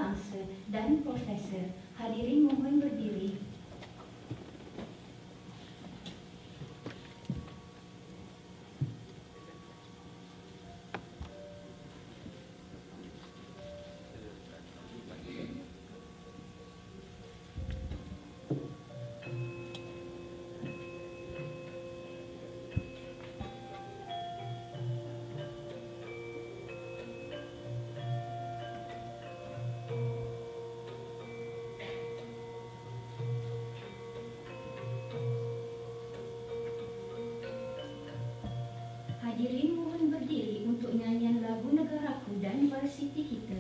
bangsa dan Profesor. Hadirin mohon berdiri. Hadirin mohon berdiri untuk nyanyian lagu Negaraku dan Varsity kita.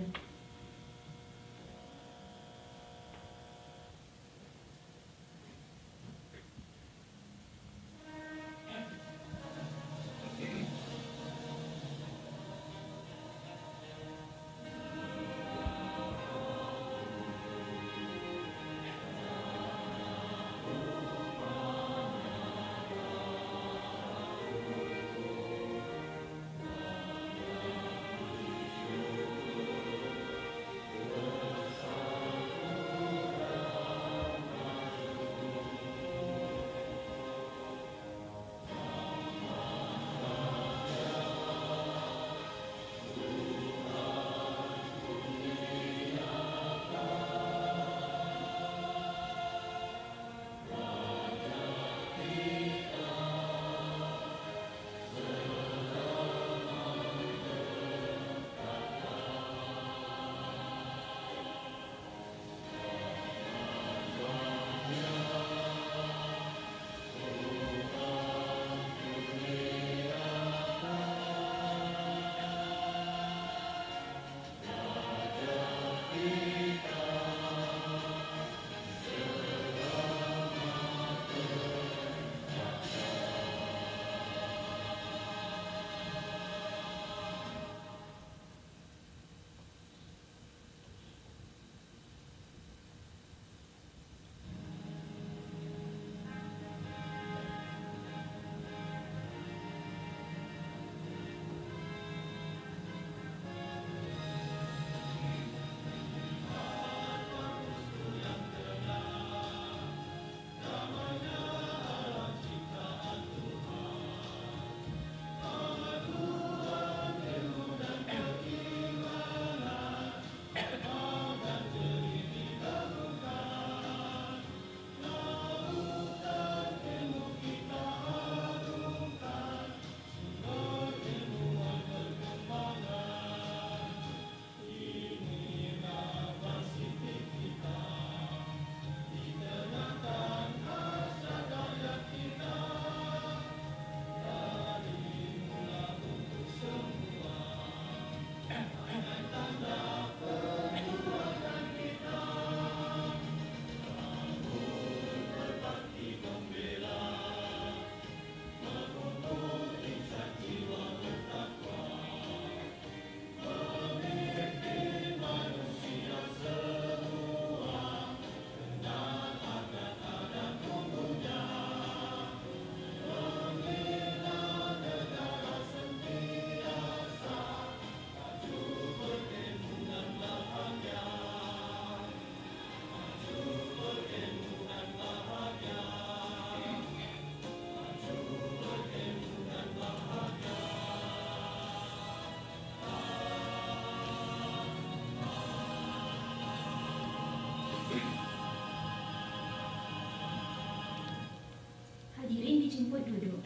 Hadirin dijemput duduk.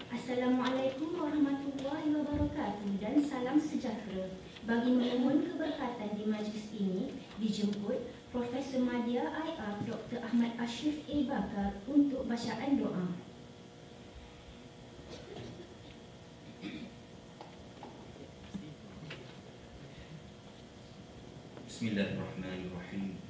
Assalamualaikum warahmatullahi wabarakatuh dan salam sejahtera. Bagi memohon keberkatan di majlis ini, dijemput Profesor Madya IR Dr. Ahmad Ashraf A. Bakar untuk bacaan doa. Bismillahirrahmanirrahim.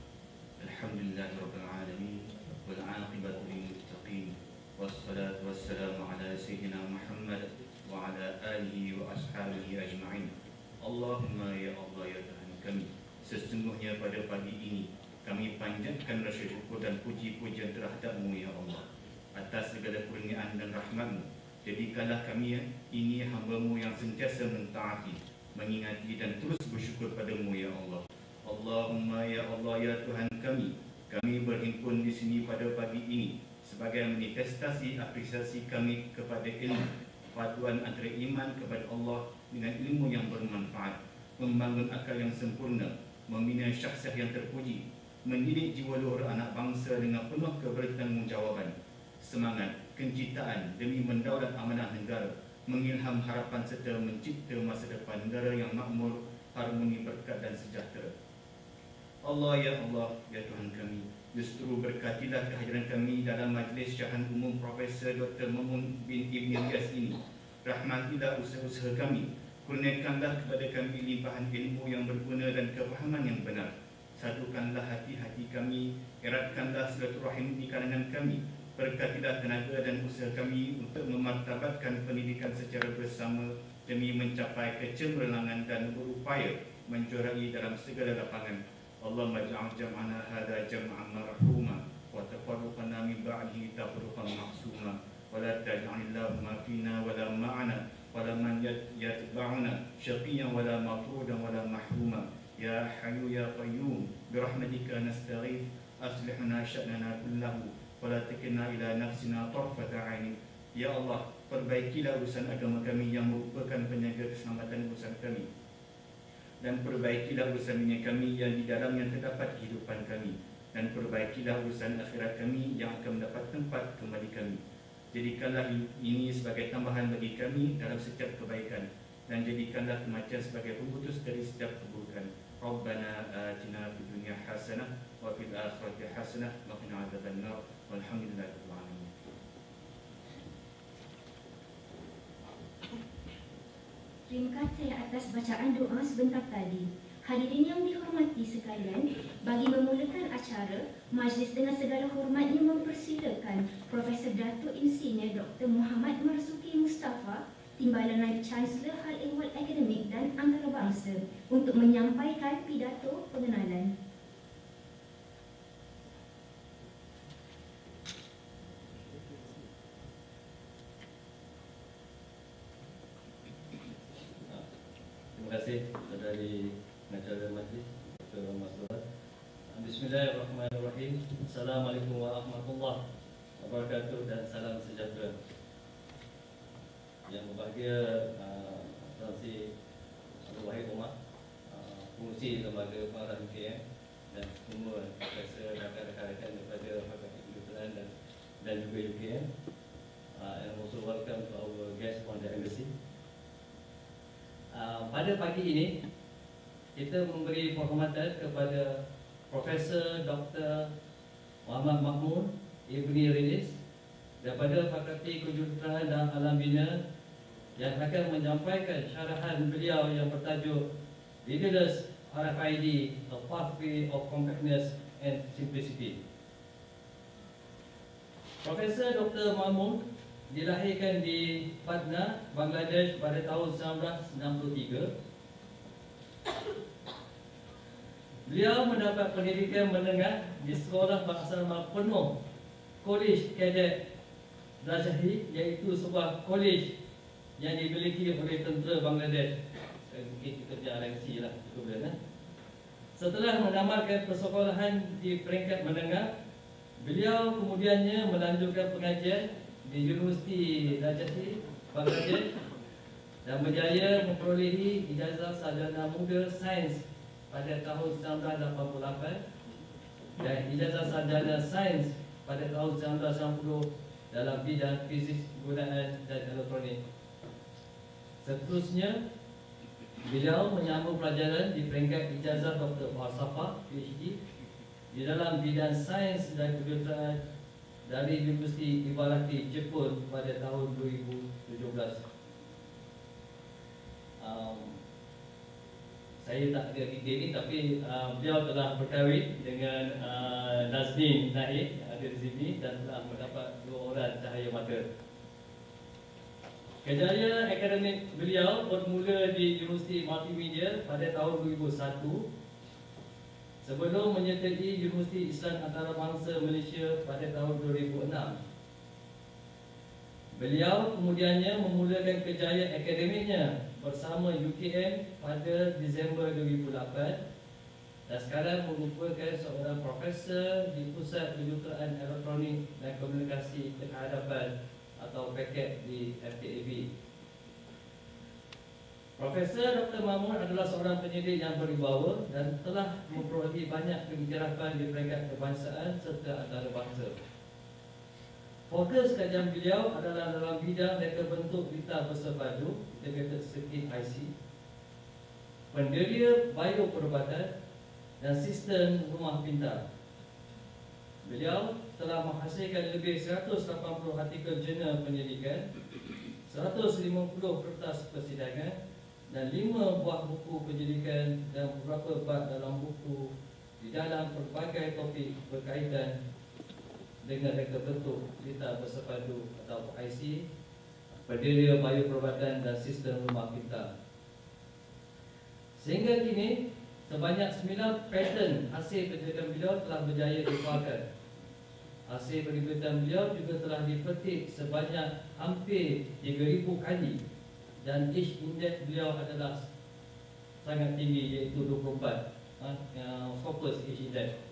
Alhamdulillahirabbil alamin wal 'aqibatu lil muttaqin. Wassalatu wassalamu ala sayyidina Muhammad wa ala alihi wa ashabihi ajma'in. Allahumma ya Allah ya Tuhan kami, sesungguhnya pada pagi ini kami panjatkan rasa syukur dan puji-pujian terhadap-Mu ya Allah atas segala kurniaan dan rahmat-Mu Jadikanlah kami ini hamba-Mu yang sentiasa mentaati, mengingati dan terus bersyukur pada-Mu ya Allah. Allahumma ya Allah ya Tuhan kami berhimpun di sini pada pagi ini sebagai manifestasi apresiasi kami kepada ilmu, paduan antara iman kepada Allah dengan ilmu yang bermanfaat, membangun akal yang sempurna, membina syakhsiat yang terpuji, mendidik jiwa luhur anak bangsa dengan penuh kebertanggungjawaban, semangat, kecintaan demi mendaulat amanah negara, mengilham harapan serta mencipta masa depan negara yang makmur, harmoni, berkat dan sejahtera. Allah ya Tuhan kami, justru berkatilah kehadiran kami dalam majlis Syarahan Umum Profesor Dr. Mamun Bin Ibne Reaz ini. Rahmatilah usaha-usaha kami, kurniakanlah kepada kami limpahan ilmu yang berguna dan kefahaman yang benar. Satukanlah hati-hati kami, eratkanlah silaturahim di kalangan kami. Berkatilah tenaga dan usaha kami untuk memartabatkan pendidikan secara bersama demi mencapai kecemerlangan dan berupaya menjuarai dalam segala lapangan. Allahumma ja'al jam'ana hadha jam'an marhuma wa tafarruqana min ba'dihi tafarruqan ma'suma wa la taj'alillahumma fina wa la ma'ana wa la man yatba'una syaqiyan wa la matrudan wa la mahruma. Ya Hayyu ya Qayyum birahmatika nastaghith aslih lana sya'nana kullahu wa la takilna ila nafsina tarfata 'ain. Ya Allah, perbaikilah urusan agama kami yang merupakan penjaga keselamatan urusan kami, dan perbaikilah urusan dunia kami yang di dalamnya terdapat kehidupan kami, dan perbaikilah urusan akhirat kami yang akan mendapat tempat kembali kami. Jadikanlah ini sebagai tambahan bagi kami dalam setiap kebaikan, dan jadikanlah kematian sebagai pemutus dari setiap keburukan. Rabbana atina fid dunya hasanah wa fil akhirati hasanah wa qina adzabannar. Walhamdulillahi rabbil alamin. Terima kasih atas bacaan doa sebentar tadi. Hadirin yang dihormati sekalian, bagi memulakan acara, majlis dengan segala hormatnya mempersilakan Profesor Datuk Insinyur Dr. Muhammad Marzuki Mustafa, Timbalan Naib Chancellor Hal Ehwal Akademik dan Antarabangsa, untuk menyampaikan pidato pengenalan. Terima kasih dari pengacara majlis Dr. Mas. Bismillahirrahmanirrahim. Assalamualaikum warahmatullahi wabarakatuh dan salam sejahtera. Yang berbahagia Transi Abdul Wahid Umar, pengurusi lembaga pengarah UKM, dan semua profesor dan rakan-rakan daripada Fakulti Kedokteran dan juga UKM, and also welcome to our guest from the embassy. Pada pagi ini kita memberi penghormatan kepada Profesor Dr. Mamun Ibne Reaz daripada Fakulti Kejuruteraan dan Alam Bina, yang akan menyampaikan syarahan beliau yang bertajuk Readerless, RFID, A Pathway of Compactness and Simplicity. Profesor Dr. Mamun dilahirkan di Patna, Bangladesh pada tahun 1963. Beliau mendapat pendidikan menengah di Sekolah Bahasa Penuh Kolej Kadet Rajahi, iaitu sebuah kolej yang dimiliki oleh tentera Bangladesh. Mungkin kita punya RFID lah, setelah menamatkan persekolahan di peringkat menengah, beliau kemudiannya melanjutkan pengajian di Universiti Rajahi, Bangladesh, dan berjaya memperolehi ijazah sarjana muda sains pada tahun 1988 dan ijazah sarjana sains pada tahun 1990 dalam bidang fizik penggunaan dan elektronik. Seterusnya, beliau menyambung pelajaran di peringkat ijazah Doktor Falsafah PhD di dalam bidang sains dan kejuruteraan dari Universiti Ibaraki, Jepun pada tahun 2017. Saya tak ada detail ni, tapi beliau telah berkahwin dengan Nazneen Naik yang ada di sini dan telah mendapat 2 orang cahaya mata. Kejayaan akademik beliau bermula di Universiti Multimedia pada tahun 2001 sebelum menyertai Universiti Islam Antarabangsa Malaysia pada tahun 2006. Beliau kemudiannya memulakan kejayaan akademiknya bersama UKM pada Disember 2008 dan sekarang merupakan seorang profesor di Pusat Kejuruteraan Elektronik dan Komunikasi Kehadapan atau PKET di FKAB. Profesor Dr. Mamun adalah seorang penyidik yang berwibawa dan telah memperolehi banyak pengiktirafan di peringkat kebangsaan serta antarabangsa. Fokus kajian beliau adalah dalam bidang reka bentuk pita bersepadu Integrated Circuit IC, penderia bioperubatan dan sistem rumah pintar. Beliau telah menghasilkan lebih 180 artikel jurnal penyelidikan, 150 kertas persidangan dan 5 buah buku penyelidikan dan beberapa bab dalam buku di dalam pelbagai topik berkaitan dengan reka bentuk pita bersepadu atau IC, penderia bioperubatan dan sistem rumah pintar. Sehingga kini sebanyak 9 paten hasil penyelidikan beliau telah berjaya dikeluarkan. Hasil penelitian beliau juga telah dipetik sebanyak hampir 3,000 kali dan age index beliau adalah sangat tinggi, iaitu 24 Scopus age index.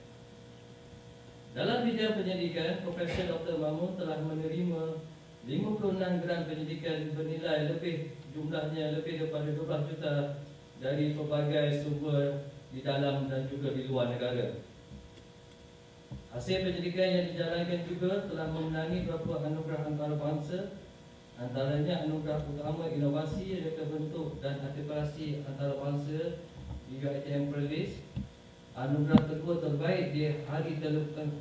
Dalam bidang penyidikan, Profesor Dr. Mamun telah menerima 56 grant penyidikan bernilai jumlahnya lebih daripada 12 juta dari pelbagai sumber di dalam dan juga di luar negara. Hasil penyidikan yang dijalankan juga telah memenangi beberapa anugerah antarabangsa, antaranya anugerah utama inovasi, reka bentuk dan artikulasi antarabangsa di Readerless, anugerah kedua terbaik di Hari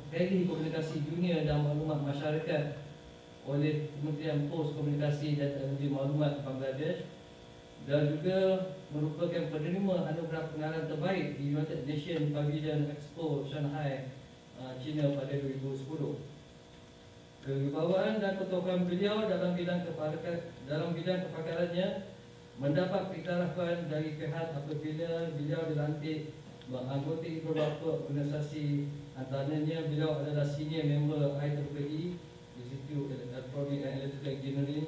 Telekomunikasi Dunia dan Maklumat Masyarakat oleh Kementerian Pos Komunikasi dan Teknologi Maklumat Bangladesh, dan juga merupakan penerima anugerah pengarahan terbaik di United Nations Pavilion Expo Shanghai, China pada 2010. Kewibawaan dan ketokohan beliau dalam bidang kepakarannya mendapat iktirafan dari pihak apabila beliau dilantik menganggoti beberapa organisasi. Antaranya beliau adalah senior member IEEE, Institute Electronic and Electrical Engineering,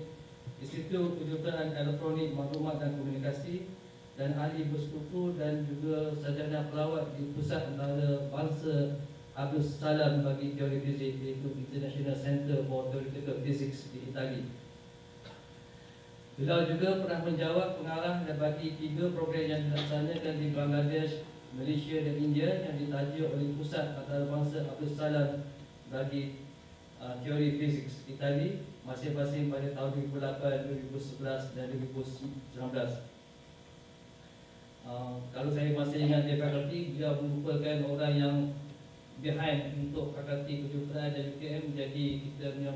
Institut Kejuruteraan Elektronik Maklumat dan Komunikasi, dan ahli bersekutu dan juga sarjana pelawat di Pusat Antarabangsa Abdul Salam bagi teori fizik, iaitu International Center for Theoretical Physics di Itali. Beliau juga pernah menjawab pengarah bagi 3 program yang dilaksanakan di Bangladesh, Malaysia dan India yang ditajuk oleh Pusat Antarabangsa Abdul Salam bagi teori fizik Itali, masing-masing pada tahun 2008, 2011 dan 2019. Kalau saya masih ingat dia fakulti, dia merupakan orang yang behind untuk fakulti kejuruteraan dan UKM. Jadi kita punya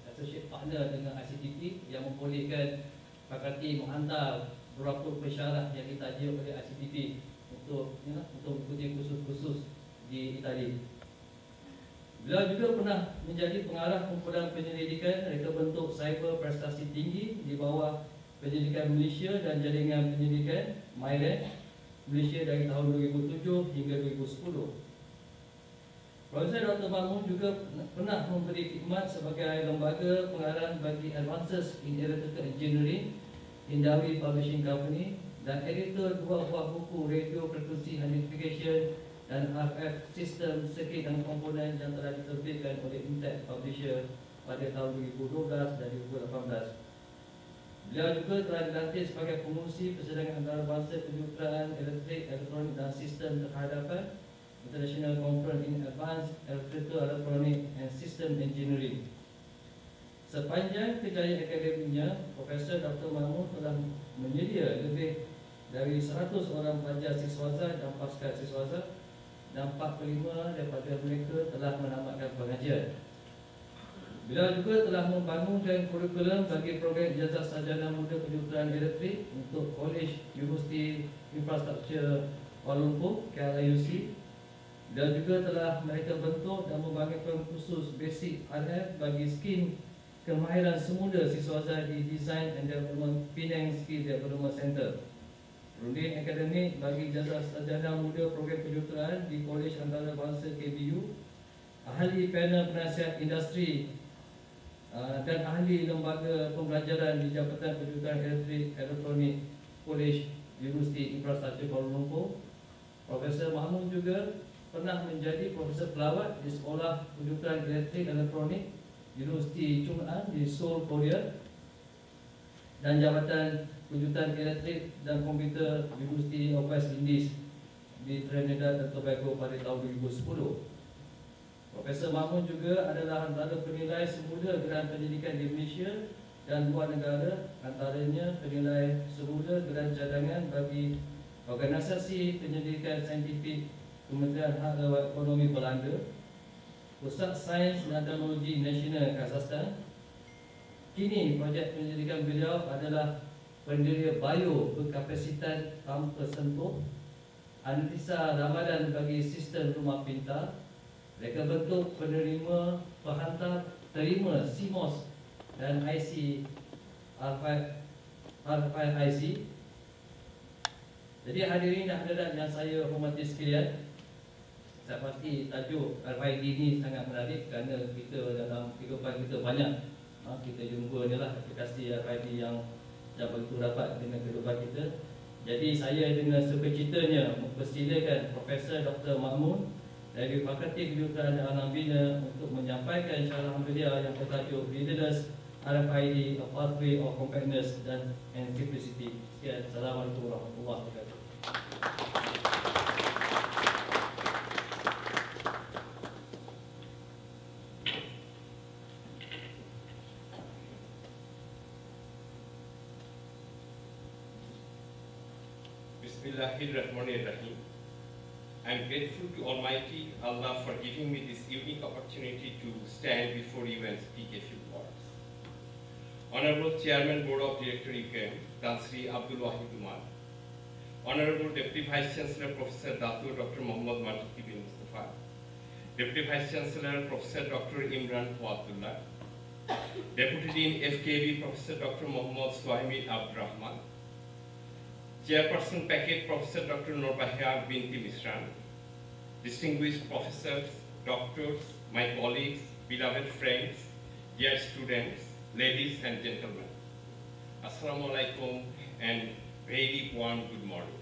associate partner dengan ICTP yang membolehkan fakulti menghantar beberapa pensyarah yang ditajuk oleh ICTP untuk mengikuti kursus-kursus di Itali. Beliau juga pernah menjadi pengarah kumpulan penyelidikan reka bentuk cyber prestasi tinggi di bawah penyelidikan Malaysia dan jaringan penyelidikan MyLab Malaysia dari tahun 2007 hingga 2010. Profesor Dr. Mamun juga pernah memberi khidmat sebagai lembaga pengarah bagi Advances in Electrical Engineering Hindawi Publishing Company dan editor 2 buah buku Radio Frequency Identification dan RF System Circuit dan Komponen yang telah diterbitkan oleh Intel Publisher pada tahun 2012 dan 2018. Beliau juga telah dilantik sebagai pengurusi persidangan antarabangsa kejuruteraan elektrik, elektronik dan sistem terhadapan International Conference in Advanced Electrical, Electronic and System Engineering. Sepanjang kejayaan akademiknya, Profesor Dr. Mamun telah menyedia lebih dari 100 orang pelajar siswaza dan pasca siswaza, dan 45 daripada mereka telah menamatkan pengajian. Beliau juga telah membangunkan kurikulum bagi program ijazah sarjana muda kejuruteraan elektrik untuk College University Infrastructure Kuala Lumpur (KLIUC). Dan juga telah mereka bentuk dan membangunkan kursus basic RF bagi skim kemahiran semula siswaza di Design and Development Penang Skill Development Center. Runding akademik bagi ijazah sarjana muda program kejuruteraan di Kolej Antarabangsa KBU, ahli panel penasihat industri dan ahli lembaga pembelajaran di Jabatan Pendidikan Elektrik Elektronik Kolej Universiti Infrastruktur Kuala Lumpur. Profesor Mamun juga pernah menjadi profesor pelawat di Sekolah Pendidikan Elektrik Elektronik Universiti Chung An di Seoul, Korea, dan Jabatan Pendidikan Elektrik dan Komputer University of West Indies di Trinidad dan Tobago pada tahun 2010. Profesor Mamun juga adalah antara penilai semula Geran Pendidikan di Malaysia dan luar negara, antaranya penilai semula Geran Cadangan bagi Organisasi Penyelidikan Saintifik Kementerian Hak Ekonomi Belanda, Pusat Sains dan Teknologi Nasional Kazakhstan. Kini projek penyelidikan beliau adalah pendiri bio berkapasitas tanpa sentuh, analisa ramalan bagi sistem rumah pintar, reka bentuk penerima penghantar terima CMOS dan IC RFID. Jadi hadirin dan hadirat yang saya hormati sekalian, saya pasti tajuk RFID ini sangat menarik kerana kita dalam kehidupan kita banyak kita jumpa ni lah aplikasi RFID yang begitu rapat dengan kehidupan kita. Jadi saya dengan sukacitanya mempersilakan Profesor Dr. Mamun dari Fakulti Kejuruteraan dan Alam Bina untuk menyampaikan syarahan beliau yang bertajuk Readerless, RFID, A Pathway of Compactness and Simplicity. Sekian, Assalamualaikum warahmatullahi wabarakatuh. Bismillahirrahmanirrahim. I am grateful to Almighty Allah for giving me this unique opportunity to stand before you and speak a few words. Honorable Chairman Board of Directors UKM, Tansri Abdul Wahid Umar, Honorable Deputy Vice Chancellor Professor Dr. Muhammad Marzuki bin Mustafa, Deputy Vice Chancellor Professor Dr. Imran Fuadullah, Deputy Dean FKB Professor Dr. Muhammad Suhaimi Abdur Rahman, Chairperson Packet Professor Dr. Nurbahia Binti Misran, distinguished professors, doctors, my colleagues, beloved friends, dear students, ladies and gentlemen, Assalamu alaikum and very warm good morning.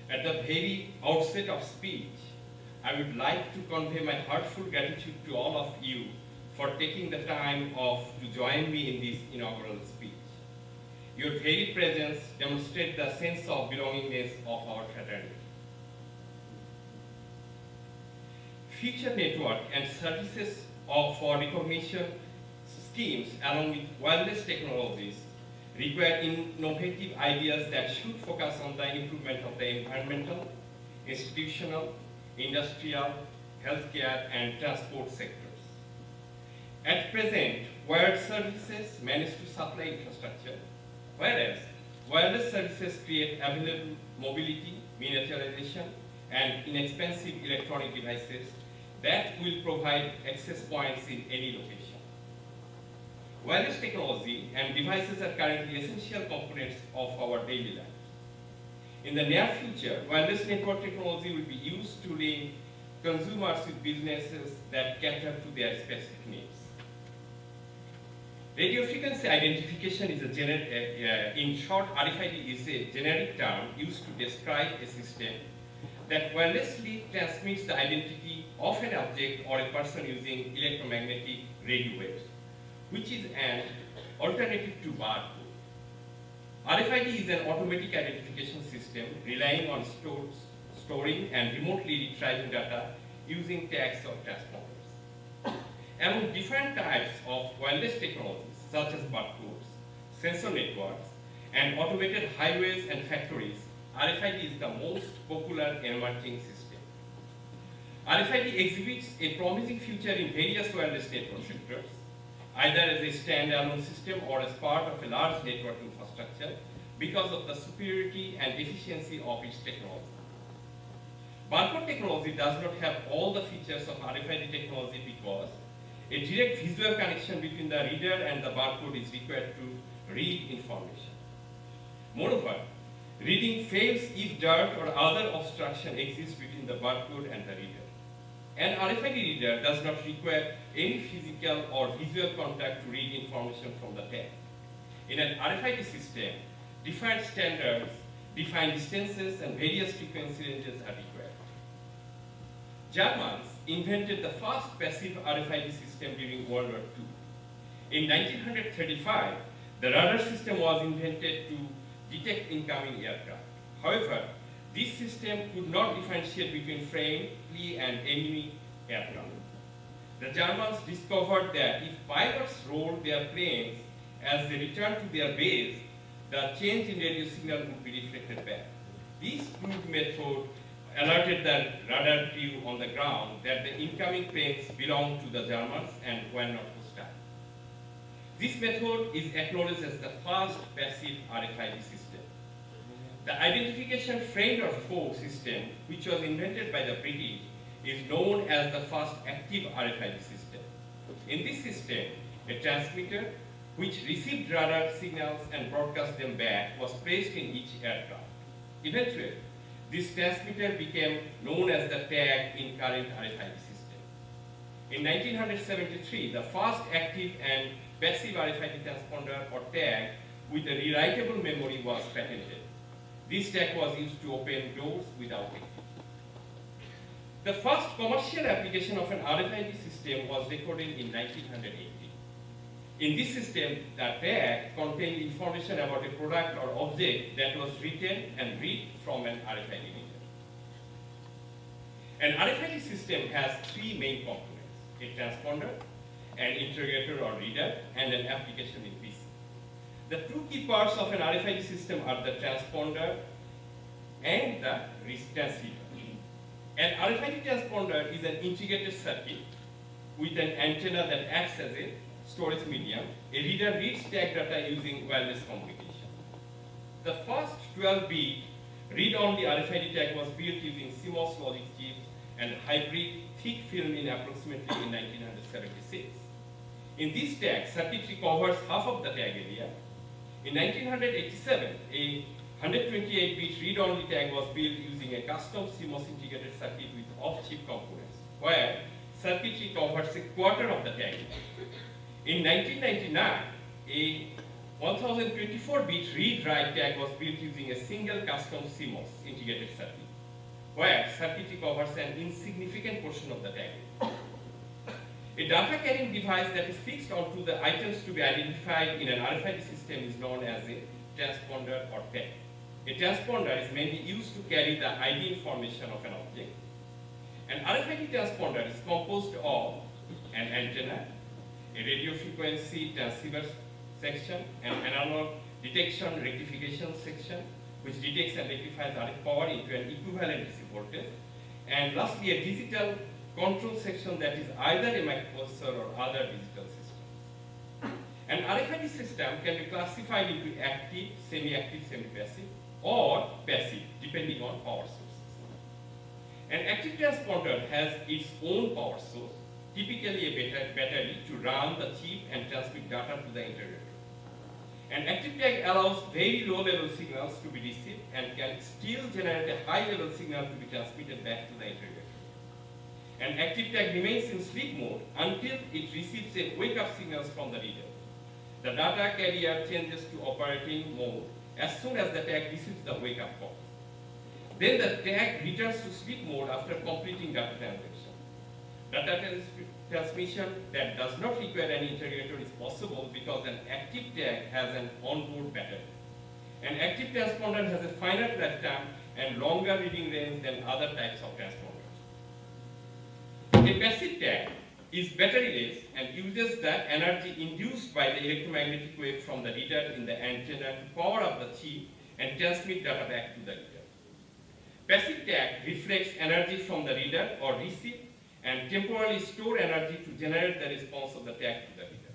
At the very outset of speech, I would like to convey my heartfelt gratitude to all of you for taking the time to join me in this inaugural speech. Your very presence demonstrates the sense of belongingness of our fraternity. Future network and services for recognition schemes along with wireless technologies require innovative ideas that should focus on the improvement of the environmental, institutional, industrial, healthcare and transport sectors. At present, wired services manage to supply infrastructure, whereas wireless services create available mobility, miniaturization, and inexpensive electronic devices that will provide access points in any location. Wireless technology and devices are currently essential components of our daily life. In the near future, wireless network technology will be used to link consumers with businesses that cater to their specific needs. Radio frequency identification is in short, RFID is a generic term used to describe a system that wirelessly transmits the identity of an object or a person using electromagnetic radio waves, which is an alternative to barcode. RFID is an automatic identification system relying on storing and remotely retrieving data using tags or transponders. Among different types of wireless technologies, such as barcodes, sensor networks, and automated highways and factories, RFID is the most popular emerging system. RFID exhibits a promising future in various wireless network sectors, either as a standalone system or as part of a large network infrastructure because of the superiority and efficiency of its technology. Barcode technology does not have all the features of RFID technology because a direct visual connection between the reader and the barcode is required to read information. Moreover, reading fails if dirt or other obstruction exists between the barcode and the reader. an RFID reader does not require any physical or visual contact to read information from the tag. In an RFID system, defined standards, defined distances, and various frequency ranges are required. Germans invented the first passive RFID system during World War II. In 1935, the radar system was invented to detect incoming aircraft. However, this system could not differentiate between friendly and enemy aircraft. The Germans discovered that if pilots rolled their planes as they returned to their base, the change in radio signal would be reflected back. This crude method alerted the radar crew on the ground that the incoming planes belonged to the Germans and were not hostile. This method is acknowledged as the first passive RFID system. The identification friend or foe system, which was invented by the British, is known as the first active RFID system. In this system, a transmitter which received radar signals and broadcast them back was placed in each aircraft. Eventually, this transmitter became known as the tag in current RFID system. In 1973, the first active and passive RFID transponder or tag with a rewritable memory was patented. This tag was used to open doors without it. The first commercial application of an RFID system was recorded in 1980. In this system, the tag contained information about a product or object that was written and read from an RFID reader. An RFID system has three main components: a transponder, an interrogator or reader, and an application in PC. The two key parts of an RFID system are the transponder and the transceiver. An RFID transponder is an integrated circuit with an antenna that acts as a storage medium. A reader reads tag data using wireless communication. The first 12-bit read-only RFID tag was built using CMOS logic chips and hybrid thick film in approximately in 1976. In this tag, circuitry covers half of the tag area. In 1987, a 128-bit read-only tag was built using a custom CMOS integrated circuit with off-chip components, where circuitry covers a quarter of the tag. In 1999, a 1024-bit read-write tag was built using a single custom CMOS integrated circuit, where circuitry covers an insignificant portion of the tag. A data carrying device that is fixed onto the items to be identified in an RFID system is known as a transponder or tag. A transponder is mainly used to carry the ID information of an object. An RFID transponder is composed of an antenna, a radio frequency transceiver section, an analog detection rectification section, which detects and rectifies RF power into an equivalent DC voltage, and lastly a digital control section that is either a microprocessor or other digital system. An RFID system can be classified into active, semi-active, semi-passive, or passive, depending on power sources. An active transponder has its own power source, typically a battery, to run the chip and transmit data to the interrogator. An active tag allows very low-level signals to be received and can still generate a high-level signal to be transmitted back to the interrogator. An active tag remains in sleep mode until it receives a wake-up signals from the reader. The data carrier changes to operating mode as soon as the tag receives the wake-up call. Then the tag returns to sleep mode after completing data transaction. Data transmission that does not require any interrogator is possible because an active tag has an onboard battery. An active transponder has a finite lifetime and longer reading range than other types of transponders. A passive tag is batteryless and uses the energy induced by the electromagnetic wave from the reader in the antenna to power up the chip and transmit data back to the reader. Passive tag reflects energy from the reader or receive and temporarily store energy to generate the response of the tag to the reader.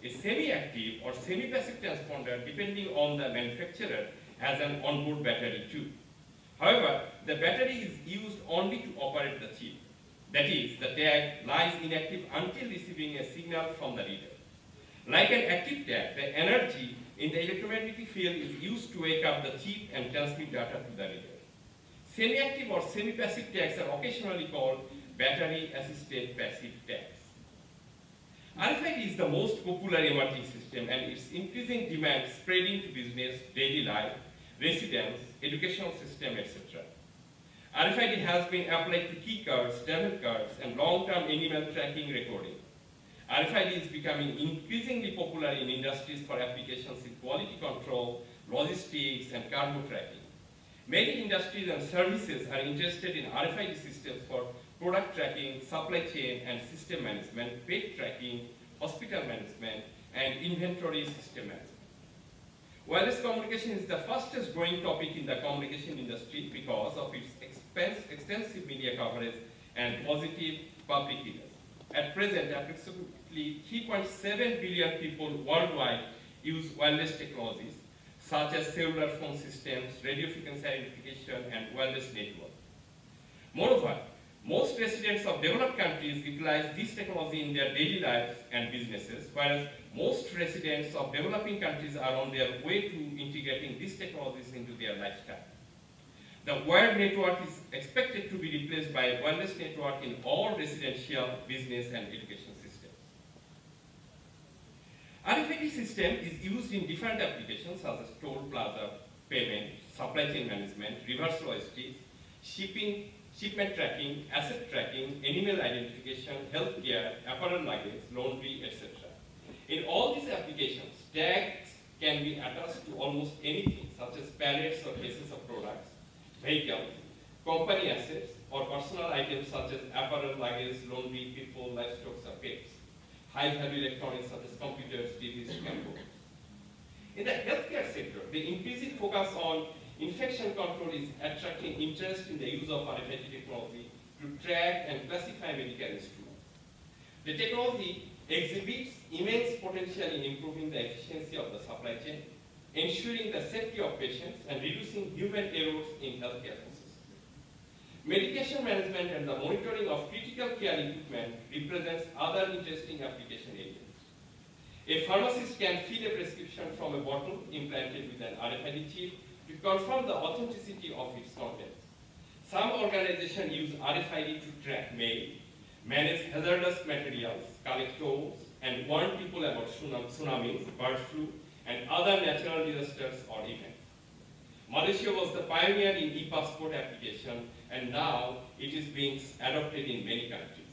A semi-active or semi-passive transponder, depending on the manufacturer, has an onboard battery too. However, the battery is used only to operate the chip. That is, the tag lies inactive until receiving a signal from the reader. Like an active tag, the energy in the electromagnetic field is used to wake up the chip and transmit data to the reader. Semi-active or semi-passive tags are occasionally called battery-assisted passive tags. RFID is the most popular emerging system, and its increasing demand spreading to business, daily life, residence, educational system, etc. RFID has been applied to key cards, travel cards, and long-term animal tracking recording. RFID is becoming increasingly popular in industries for applications in quality control, logistics, and cargo tracking. Many industries and services are interested in RFID systems for product tracking, supply chain and system management, pet tracking, hospital management, and inventory system management. Wireless communication is the fastest growing topic in the communication industry because of its extensive media coverage and positive public figures. At present, approximately 3.7 billion people worldwide use wireless technologies, such as cellular phone systems, radio frequency identification, and wireless network. Moreover, most residents of developed countries utilize this technology in their daily lives and businesses, whereas most residents of developing countries are on their way to integrating these technologies into their lifestyle. The wired network is expected to be replaced by a wireless network in all residential, business, and education systems. RFID system is used in different applications such as toll plaza, payment, supply chain management, reverse logistics, shipment tracking, asset tracking, animal identification, healthcare, apparel luggage, laundry, etc. In all these applications, tags can be attached to almost anything, such as pallets or cases of products, vehicles, company assets, or personal items such as apparel, luggage, laundry, people, livestock, or pets. High-value electronics such as computers, TVs, and books. In the healthcare sector, the increasing focus on infection control is attracting interest in the use of RFID technology to track and classify medical instruments. The technology exhibits immense potential in improving the efficiency of the supply chain, ensuring the safety of patients, and reducing human errors in healthcare processes. Medication management and the monitoring of critical care equipment represents other interesting application areas. A pharmacist can fill a prescription from a bottle implanted with an RFID chip to confirm the authenticity of its contents. Some organizations use RFID to track mail, manage hazardous materials, collect tolls, and warn people about tsunamis, bird flu, and other natural disasters or events. Malaysia was the pioneer in e-passport application, and now it is being adopted in many countries.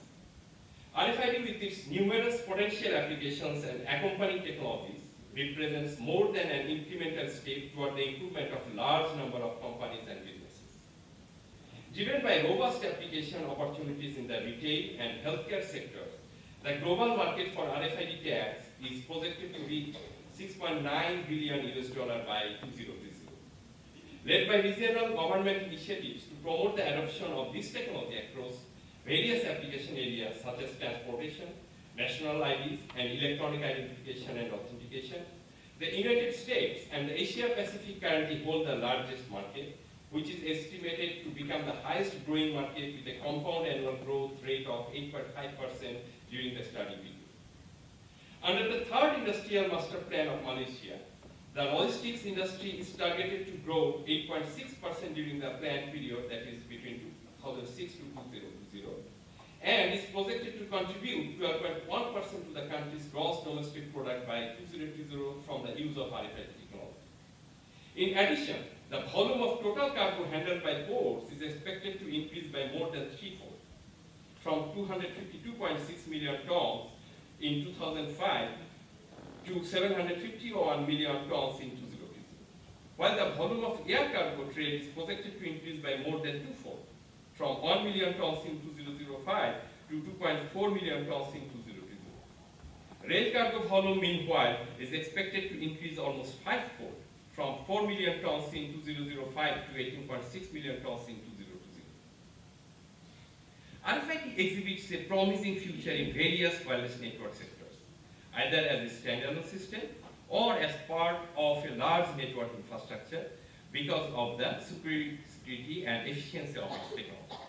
RFID, with its numerous potential applications and accompanying technologies, represents more than an incremental step toward the improvement of a large number of companies and businesses. Driven by robust application opportunities in the retail and healthcare sectors, the global market for RFID tags is projected to reach $6.9 billion by 2030. Led by regional government initiatives to promote the adoption of this technology across various application areas such as transportation, national IDs, and electronic identification and authentication, the United States and the Asia Pacific currently hold the largest market, which is estimated to become the highest growing market with a compound annual growth rate of 8.5% during the study period. Under the third industrial master plan of Malaysia, the logistics industry is targeted to grow 8.6% during the plan period, that is between 2006 to 2020, and is projected to contribute 12.1% to the country's gross domestic product by 2020 from the use of RFID technology. In addition, the volume of total cargo handled by ports is expected to increase by more than threefold, from 252.6 million tons in 2005 to 751 million tons in 2020, while the volume of air cargo trade is projected to increase by more than twofold, from 1 million tons in 2005 to 2.4 million tons in 2020. Rail cargo volume, meanwhile, is expected to increase almost fivefold, from 4 million tons in 2005 to 18.6 million tons in 2020. RFID exhibits a promising future in various wireless network sectors, either as a standalone system or as part of a large network infrastructure because of the security and efficiency of its technology.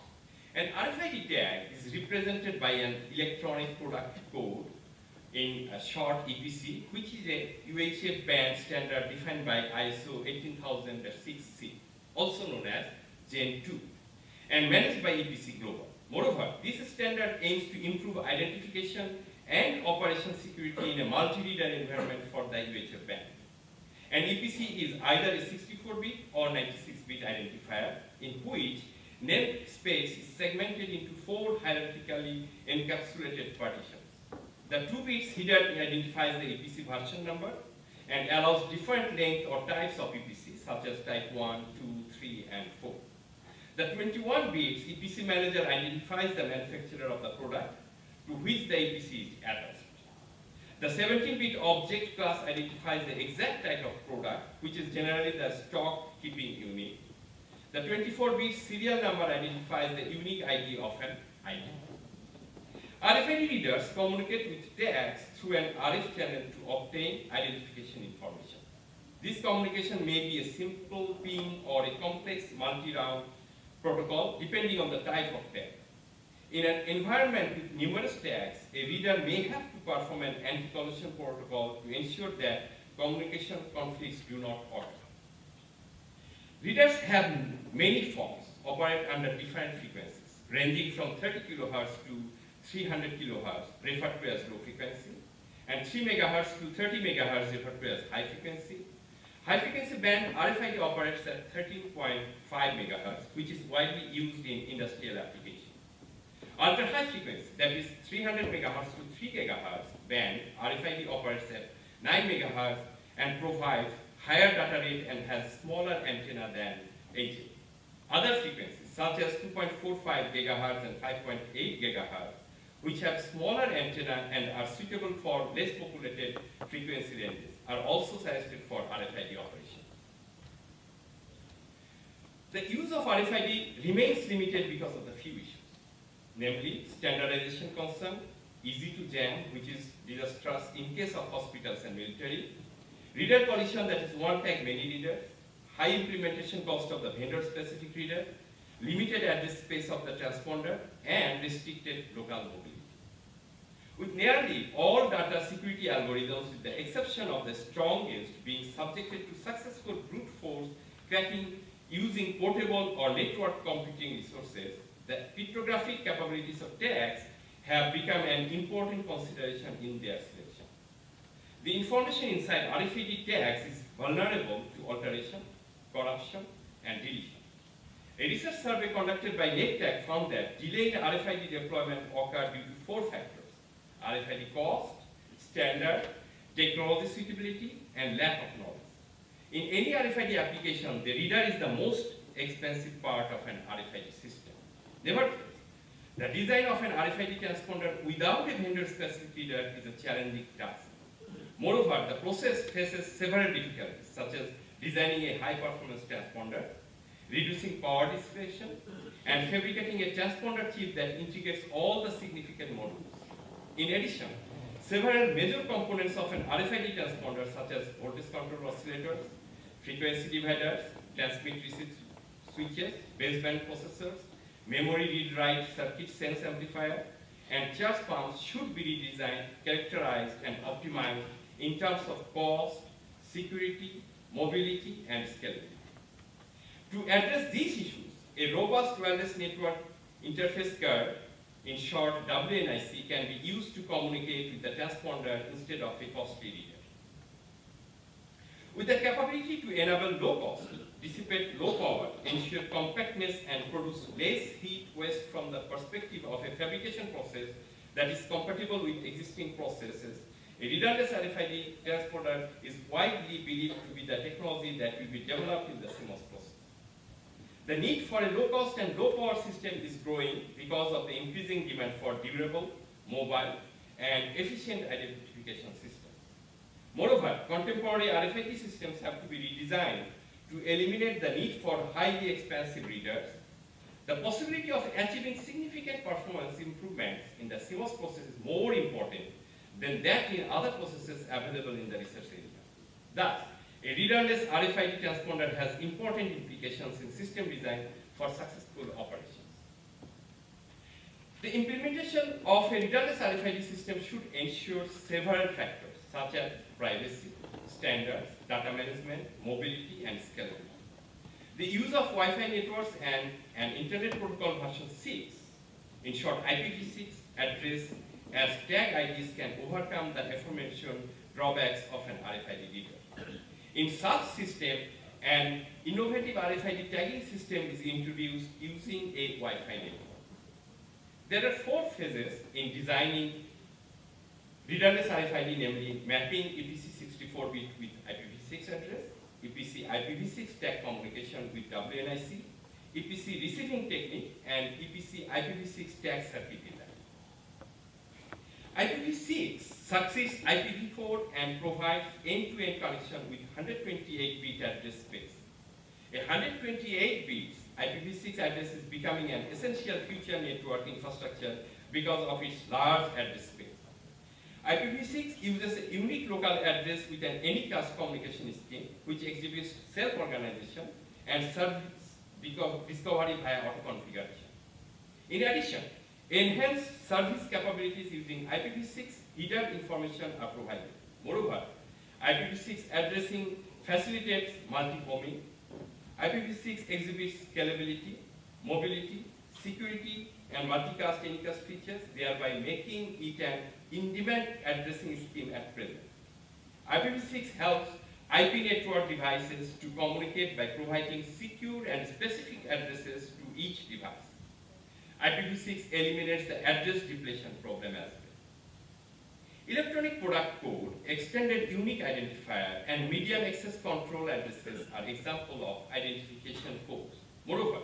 An RFID tag is represented by an electronic product code in a short EPC, which is a UHF band standard defined by ISO 18006C, also known as Gen 2, and managed by EPC Global. Moreover, this standard aims to improve identification and operation security in a multi-reader environment for the UHF band. An EPC is either a 64-bit or 96-bit identifier in which namespace is segmented into 4 hierarchically encapsulated partitions. The 2 bits header identifies the EPC version number and allows different length or types of EPC, such as type 1, 2, 3, and 4. The 21 bits EPC manager identifies the manufacturer of the product to which the EPC is attached. The 17-bit object class identifies the exact type of product, which is generally the stock keeping unit. The 24-bit serial number identifies the unique ID of an item. RFID readers communicate with tags through an RF channel to obtain identification information. This communication may be a simple PIN or a complex multi-round protocol depending on the type of tag. In an environment with numerous tags, a reader may have to perform an anti-collision protocol to ensure that communication conflicts do not occur. Readers have many forms, operate under different frequencies, ranging from 30 kHz to 300 kHz, referred to as low frequency, and 3 MHz to 30 MHz, referred to as high frequency. High frequency band RFID operates at 13.5 MHz, which is widely used in industrial applications. Ultra high frequency, that is 300 MHz to 3 GHz band RFID operates at 9 MHz and provides higher data rate and has smaller antenna than AJ. Other frequencies, such as 2.45 GHz and 5.8 GHz, which have smaller antenna and are suitable for less populated frequency ranges, are also suggested for RFID operation. The use of RFID remains limited because of the few issues, namely standardization concern, easy to jam, which is disastrous in case of hospitals and military, reader collision, that is one tag many readers, high implementation cost of the vendor-specific reader, limited address space of the transponder, and restricted local mobility. With nearly all data security algorithms, with the exception of the strongest, being subjected to successful brute force cracking using portable or network computing resources, the cryptographic capabilities of tags have become an important consideration in their selection. The information inside RFID tags is vulnerable to alteration, corruption, and deletion. A research survey conducted by NetTag found that delayed RFID deployment occurred due to 4 factors: RFID cost, standard, technology suitability, and lack of knowledge. In any RFID application, the reader is the most expensive part of an RFID system. Nevertheless, the design of an RFID transponder without a vendor-specific reader is a challenging task. Moreover, the process faces several difficulties, such as designing a high-performance transponder, reducing power dissipation, and fabricating a transponder chip that integrates all the significant modules. In addition, several major components of an RFID transponder, such as voltage control oscillators, frequency dividers, transmit-receive switches, baseband processors, memory read-write circuit sense amplifier, and charge pumps should be redesigned, characterized, and optimized in terms of cost, security, mobility, and scalability. To address these issues, a robust wireless network interface card, in short WNIC, can be used to communicate with the transponder instead of a costly reader. With the capability to enable low cost, dissipate low power, ensure compactness, and produce less heat waste from the perspective of a fabrication process that is compatible with existing processes, a readerless RFID transponder is widely believed to be the technology that will be developed in the CMOS process. The need for a low-cost and low-power system is growing because of the increasing demand for durable, mobile, and efficient identification systems. Moreover, contemporary RFID systems have to be redesigned to eliminate the need for highly expensive readers. The possibility of achieving significant performance improvements in the CMOS process is more important than that in other processes available in the research area. Thus, a readerless RFID transponder has important implications in system design for successful operations. The implementation of a readerless RFID system should ensure several factors, such as privacy, standards, data management, mobility, and scalability. The use of Wi-Fi networks and an Internet Protocol version 6 In short, IPv6 address as tag IDs can overcome the aforementioned drawbacks of an RFID reader. In such system, an innovative RFID tagging system is introduced using a Wi-Fi network. There are 4 phases in designing readerless RFID, namely mapping EPC 64-bit with IPv6 address, EPC IPv6 tag communication with WNIC, EPC receiving technique, and EPC IPv6 tag circuit design. IPv6 succeeds IPv4 and provides end-to-end connection with 128-bit address space. A 128-bit IPv6 address is becoming an essential future network infrastructure because of its large address space. IPv6 uses a unique local address with an anycast communication scheme, which exhibits self-organization and service discovery via auto-configuration. In addition, enhanced service capabilities using IPv6 header information are provided. Moreover, IPv6 addressing facilitates multi-homing. IPv6 exhibits scalability, mobility, security, and multicast anycast features, thereby making it an in-demand addressing scheme at present. IPv6 helps IP network devices to communicate by providing secure and specific addresses to each device. IPv6 eliminates the address depletion problem as well. Electronic product code, extended unique identifier, and medium access control addresses are examples of identification codes. Moreover,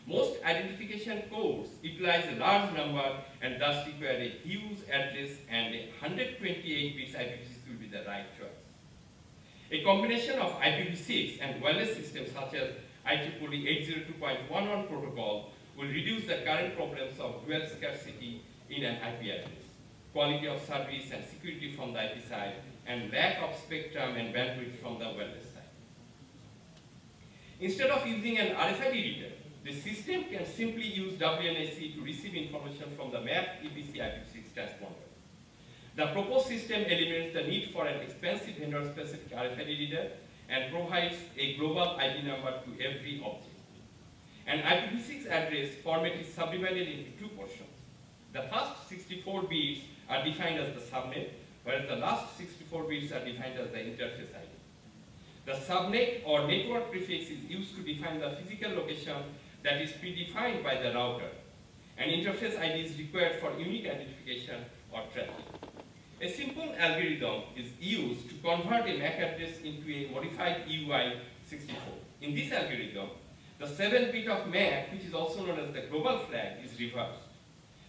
most identification codes utilize a large number and thus require a huge address, and a 128 bits IPv6 will be the right choice. A combination of IPv6 and wireless systems such as IEEE 802.11 protocol will reduce the current problems of dual scarcity in an IP address, quality of service and security from the IP side, and lack of spectrum and bandwidth from the wireless side. Instead of using an RFID reader, the system can simply use WNIC to receive information from the mapped EPC IPv6 transponder. The proposed system eliminates the need for an expensive vendor-specific RFID reader and provides a global ID number to every object. An IPv6 address format is subdivided into 2 portions. The first 64 bits are defined as the subnet, whereas the last 64 bits are defined as the interface ID. The subnet or network prefix is used to define the physical location that is predefined by the router. An interface ID is required for unique identification or tracking. A simple algorithm is used to convert a MAC address into a modified UI64. In this algorithm, the 7th bit of MAC, which is also known as the global flag, is reversed.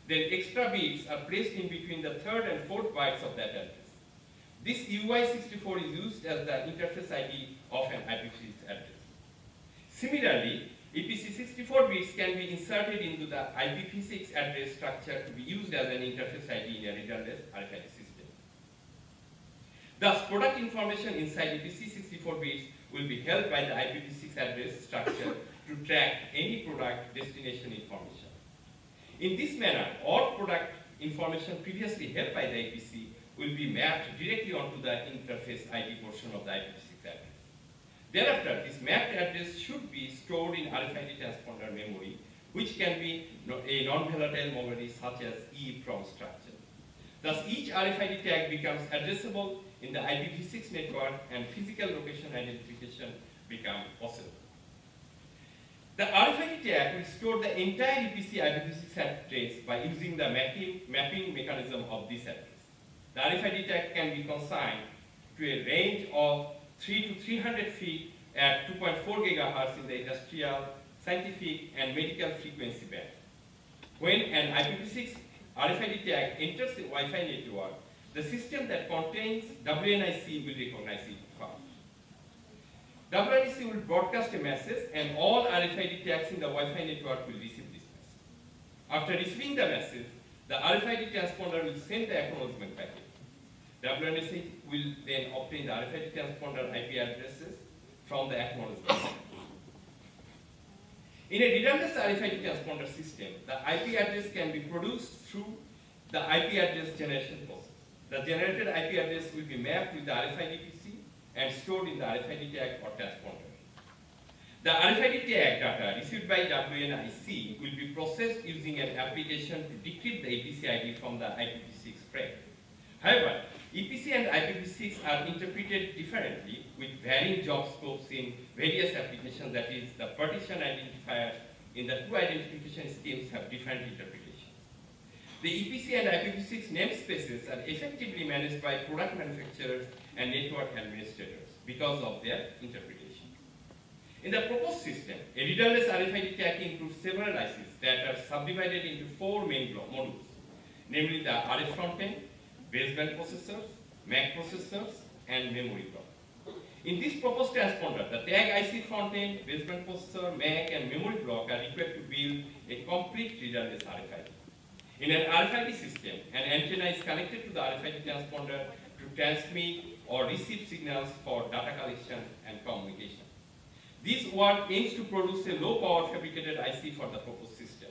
Then extra bits are placed in between the 3rd and 4th bytes of that address. This UI64 is used as the interface ID of an IPv6 address. Similarly, EPC 64 bits can be inserted into the IPv6 address structure to be used as an interface ID in a readerless RFID system. Thus, product information inside EPC 64 bits will be held by the IPv6 address structure to track any product destination information. In this manner, all product information previously held by the EPC will be mapped directly onto the interface ID portion of the IPv6 address. Thereafter, this mapped address should be stored in RFID transponder memory, which can be a non-volatile memory such as EEPROM structure. Thus, each RFID tag becomes addressable in the IPv6 network and physical location identification becomes possible. The RFID tag will store the entire EPC IPv6 address by using the mapping mechanism of this address. The RFID tag can be consigned to a range of 3 to 300 feet at 2.4 GHz in the industrial, scientific, and medical frequency band. When an IPv6 RFID tag enters the Wi-Fi network, the system that contains WNIC will recognize it first. WNIC will broadcast a message, and all RFID tags in the Wi-Fi network will receive this message. After receiving the message, the RFID transponder will send the acknowledgement packet. WNIC will then obtain the RFID transponder IP addresses from the acknowledgement. In a readerless RFID transponder system, the IP address can be produced through the IP address generation process. The generated IP address will be mapped with the RFID PC and stored in the RFID tag or transponder. The RFID tag data received by WNIC will be processed using an application to decrypt the EPC ID from the IPv6 frame. However, EPC and IPv6 are interpreted differently with varying job scopes in various applications, that is, the partition identifiers in the two identification schemes have different interpretations. The EPC and IPv6 namespaces are effectively managed by product manufacturers and network administrators because of their interpretation. In the proposed system, a readerless RFID tag includes several ICs that are subdivided into four main modules, namely the RF front-end, baseband processors, MAC processors, and memory block. In this proposed transponder, the tag IC front-end, baseband processor, MAC, and memory block are required to build a complete readerless RFID. In an RFID system, an antenna is connected to the RFID transponder to transmit or receive signals for data collection and communication. This work aims to produce a low-power fabricated IC for the proposed system.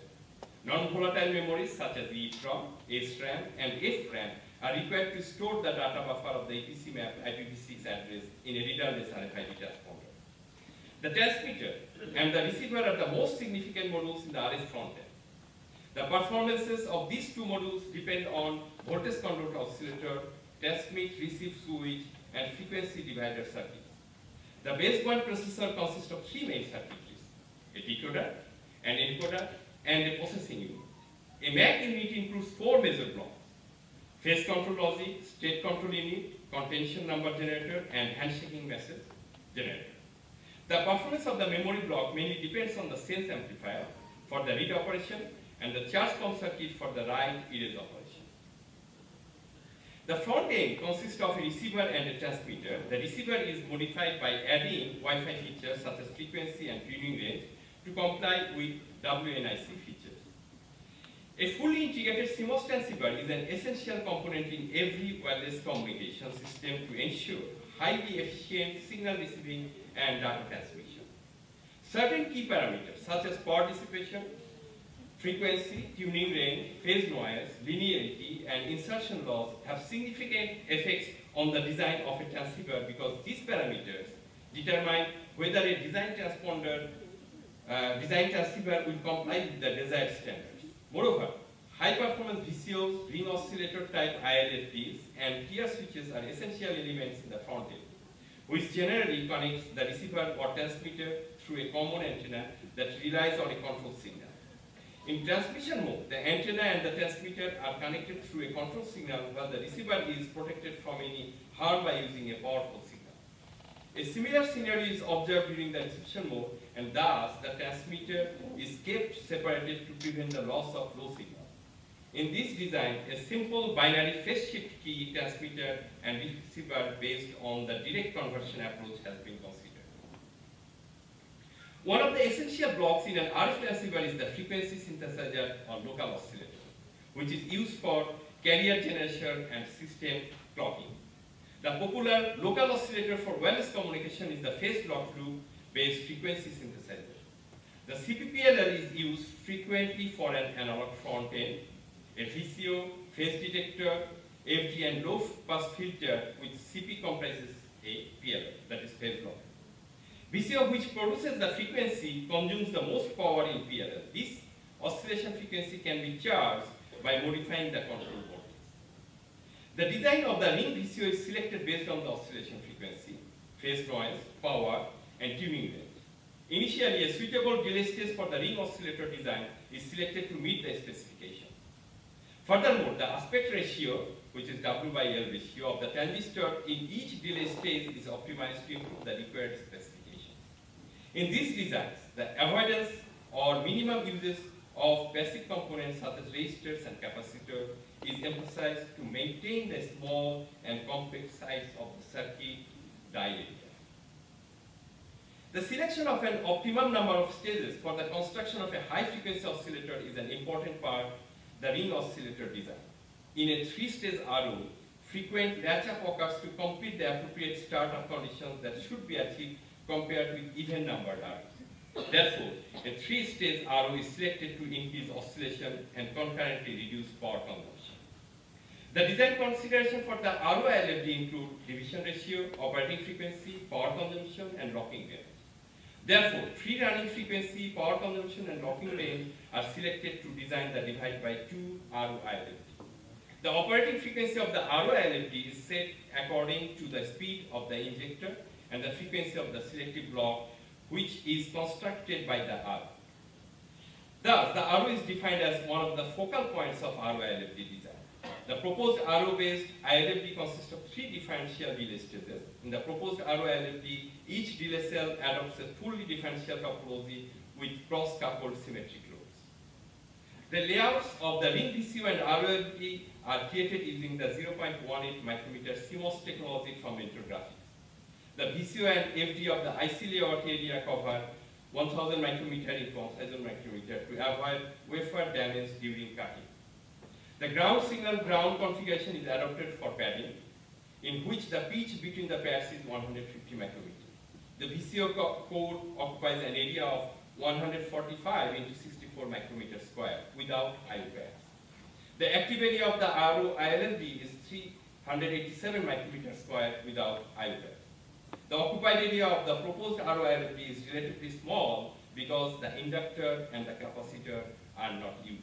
Non-volatile memories such as EEPROM, SRAM, and SRAM are required to store the data buffer of the EPC map IPv6 address in a readerless RFID transponder. The transmitter and the receiver are the most significant modules in the RF front-end. The performances of these two modules depend on voltage controlled oscillator, transmit, receive switch, and frequency divider circuits. The baseband processor consists of three main circuitries: a decoder, an encoder, and a processing unit. A MAC unit includes four major blocks: phase control logic, state control unit, contention number generator, and handshaking message generator. The performance of the memory block mainly depends on the sense amplifier for the read operation and the charge pump circuit for the write erase operation. The front end consists of a receiver and a transmitter. The receiver is modified by adding Wi-Fi features such as frequency and tuning range to comply with WNIC features. A fully integrated CMOS transceiver is an essential component in every wireless communication system to ensure highly efficient signal receiving and data transmission. Certain key parameters such as power dissipation, frequency, tuning range, phase noise, linearity, and insertion loss have significant effects on the design of a transceiver because these parameters determine whether a design transceiver will comply with the desired standards. Moreover, high-performance VCOs, ring oscillator type ILFDs, and tier switches are essential elements in the front end, which generally connects the receiver or transmitter through a common antenna that relies on a control signal. In transmission mode, the antenna and the transmitter are connected through a control signal while the receiver is protected from any harm by using a powerful signal. A similar scenario is observed during the reception mode, and thus the transmitter is kept separated to prevent the loss of low signal. In this design, a simple binary phase shift key transmitter and receiver based on the direct conversion approach has been considered. One of the essential blocks in an RF transceiver is the frequency synthesizer or local oscillator, which is used for carrier generation and system clocking. The popular local oscillator for wireless communication is the phase lock loop based frequency synthesizer. The CPPLR is used frequently for an analog front end, a VCO, phase detector, FD, and low pass filter with CP comprises a PLR, that is phase lock. VCO, which produces the frequency, consumes the most power in PLL. This oscillation frequency can be charged by modifying the control voltage. The design of the ring VCO is selected based on the oscillation frequency, phase noise, power, and tuning range. Initially, a suitable delay stage for the ring oscillator design is selected to meet the specification. Furthermore, the aspect ratio, which is W/L ratio of the transistor in each delay stage, is optimized to improve the required specification. In these designs, the avoidance or minimum uses of basic components such as resistors and capacitors is emphasized to maintain the small and compact size of the circuit die area. The selection of an optimum number of stages for the construction of a high-frequency oscillator is an important part of the ring oscillator design. In a three-stage RO, frequent latch-up occurs to complete the appropriate startup conditions that should be achieved compared with even-numbered ROs. Therefore, a three-stage RO is selected to increase oscillation and concurrently reduce power consumption. The design consideration for the RO ILFD include division ratio, operating frequency, power consumption, and locking range. Therefore, free running frequency, power consumption, and locking range are selected to design the divide by 2 RO ILFT. The operating frequency of the RO ILFT is set according to the speed of the injector and the frequency of the selective block, which is constructed by the RO. Thus, the RO is defined as one of the focal points of RO ILFT design. The proposed RO-based ILFT consists of 3 differential delay stages. In the proposed RO ILFT, each delay cell adopts a fully differential topology with cross-coupled symmetric loads. The layouts of the ring VCO and RO ILFT are created using the 0.18 micrometer CMOS technology from Graphics. The VCO and FD of the IC layout area cover 1000 micrometer in 1000 micrometer to avoid wafer damage during cutting. The ground signal ground configuration is adopted for padding, in which the pitch between the pairs is 150 micrometer. The VCO core occupies an area of 145 into 64 micrometer square without IO pairs. The active area of the RO ILFT is 387 micrometer square without IO pairs. The occupied area of the proposed RO ILFT is relatively small because the inductor and the capacitor are not used.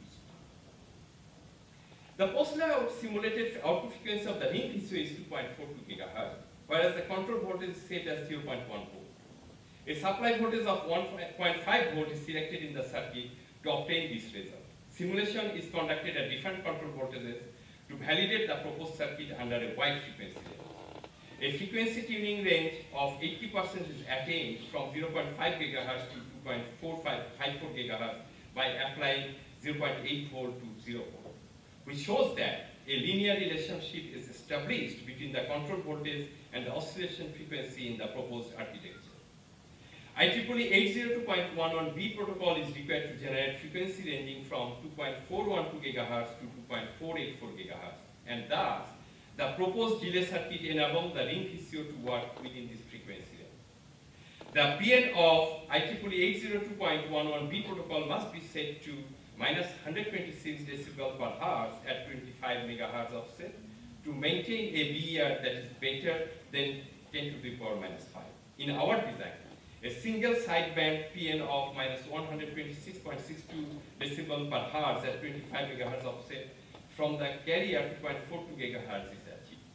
The post-layout simulated output frequency of the ring VCO is 2.42 GHz, whereas the control voltage is set as 0.1 volt. A supply voltage of 1.5 volt is selected in the circuit to obtain this result. Simulation is conducted at different control voltages to validate the proposed circuit under a wide frequency range. A frequency tuning range of 80% is attained from 0.5 GHz to 2.454 GHz by applying 0.8 volt to 0 volt, which shows that a linear relationship is established between the control voltage and the oscillation frequency in the proposed architecture. IEEE 802.11b protocol is required to generate frequency ranging from 2.412 GHz to 2.484 GHz, and thus the proposed delay circuit enables the ring VCO to work within this frequency range. The PN of IEEE 802.11b protocol must be set to minus 126 decibel per hertz at 25 megahertz offset to maintain a BER that is better than 10 to the power minus 5. In our design, a single sideband PN of minus 126.62 decibel per hertz at 25 megahertz offset from the carrier to 0.42 gigahertz is achieved.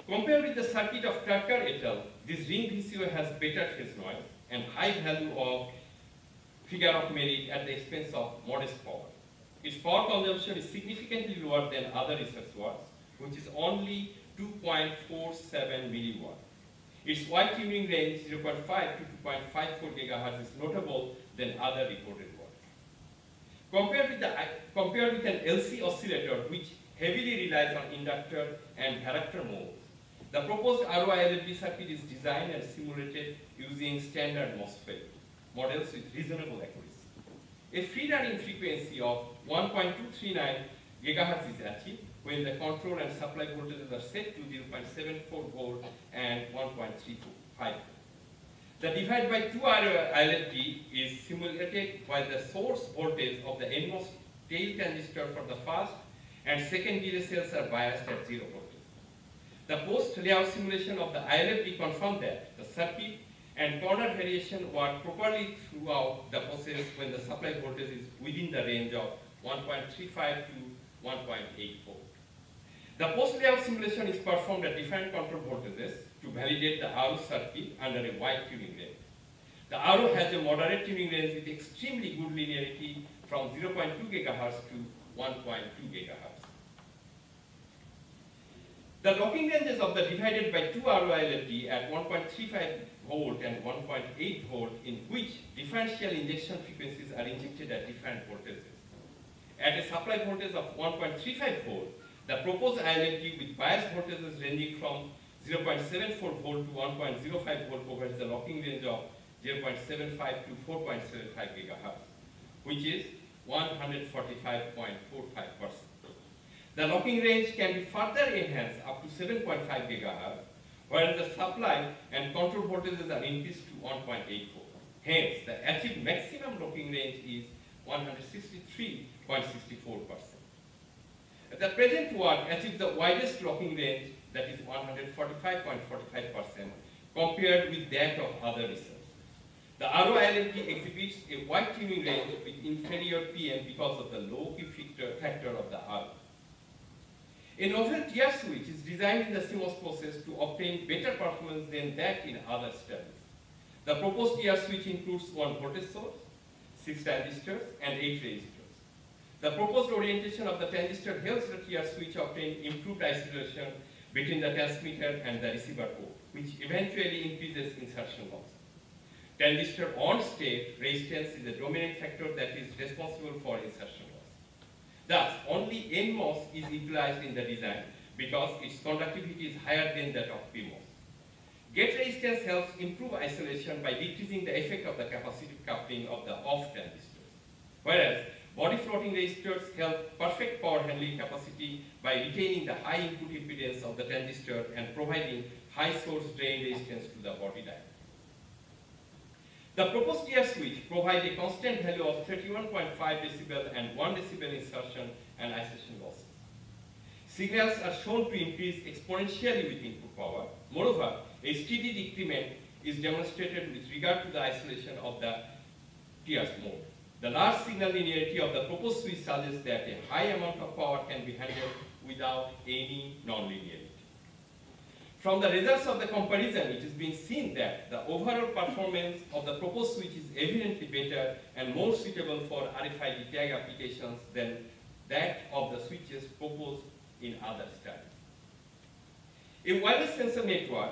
Compared with the circuit of Tarikh et al., this ring VCO has better phase noise and high value of figure of merit at the expense of modest power. Its power consumption is significantly lower than other research works, which is only 2.47 milliwatt. Its wide tuning range 0.5 to 2.54 GHz is notable than other reported works. Compared with an LC oscillator, which heavily relies on inductor and varactor modes, the proposed RO ILFT circuit is designed and simulated using standard MOSFET models with reasonable accuracy. A free running frequency of 1.239 GHz is achieved when the control and supply voltages are set to 0.74 volt and 1.35. The divide by 2 RO ILFT is simulated while the source voltage of the NMOS tail transistor for the first and second delay cells are biased at 0 voltage. The post-layout simulation of the ILFT confirmed that the circuit and corner variation work properly throughout the process when the supply voltage is within the range of 1.35 to 1.84. The post-layout simulation is performed at different control voltages to validate the RO circuit under a wide tuning range. The RO has a moderate tuning range with extremely good linearity from 0.2 GHz to 1.2 GHz. The locking ranges of the divided by 2 RO ILFT at 1.35 volt and 1.8 volt, in which differential injection frequencies are injected at different voltages. At a supply voltage of 1.35 volt, the proposed ILFT with bias voltages ranging from 0.74 volt to 1.05 volt provides the locking range of 0.75 to 4.75 GHz, which is 145.45%. The locking range can be further enhanced up to 7.5 GHz, whereas the supply and control voltages are increased to 1.84. Hence, the achieved maximum locking range is 163.64%. The present work achieves the widest locking range, that is 145.45%, compared with that of other research. The ROILMT exhibits a wide tuning range with inferior PM because of the low Q factor of the RO. A novel tier switch is designed in the CMOS process to obtain better performance than that in other studies. The proposed tier switch includes 1 voltage source, 6 transistors, and 8 resistors. The proposed orientation of the transistor helps the tier switch obtain improved isolation between the transmitter and the receiver port, which eventually increases insertion loss. Transistor on-state resistance is the dominant factor that is responsible for insertion loss. Thus, only NMOS is utilized in the design because its conductivity is higher than that of PMOS. Gate resistance helps improve isolation by decreasing the effect of the capacitive coupling of the off transistors, whereas body floating resistors help perfect power handling capacity by retaining the high input impedance of the transistor and providing high source drain resistance to the body diode. The proposed tier switch provides a constant value of 31.5 decibel and 1 decibel insertion and isolation losses. Signals are shown to increase exponentially with input power. Moreover, a steady decrement is demonstrated with regard to the isolation of the tiers mode. The large signal linearity of the proposed switch suggests that a high amount of power can be handled without any non-linearity. From the results of the comparison, it has been seen that the overall performance of the proposed switch is evidently better and more suitable for RFID tag applications than that of the switches proposed in other studies. A wireless sensor network